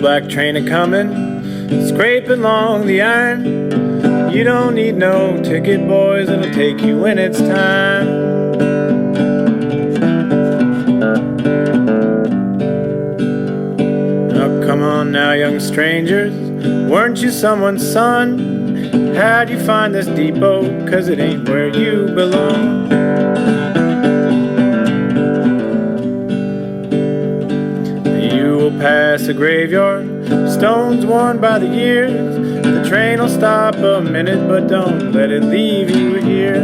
black train a-comin', scraping along the iron. You don't need no ticket, boys, it'll take you when it's time. Oh, come on now, young strangers, weren't you someone's son? How'd you find this depot? 'Cause it ain't where you belong. You will pass a graveyard, stones worn by the years. The train will stop a minute, but don't let it leave you here.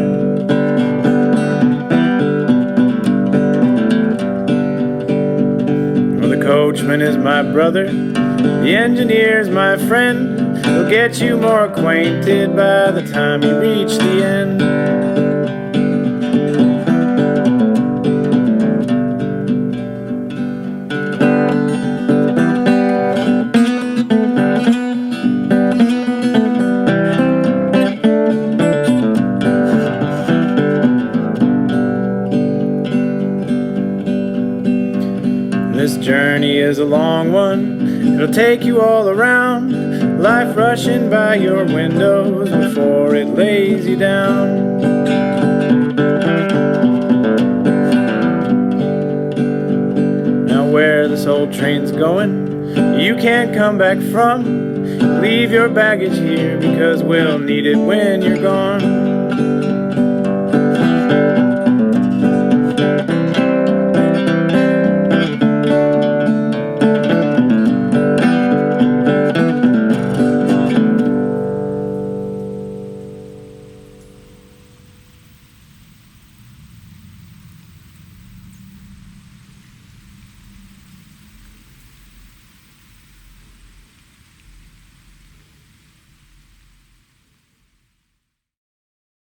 Well, the coachman is my brother, the engineer's my friend. He'll get you more acquainted by the time you reach the end. This journey is a long one, it'll take you all around. Life rushing by your windows before it lays you down. Now where this old train's going, you can't come back from. Leave your baggage here because we'll need it when you're gone.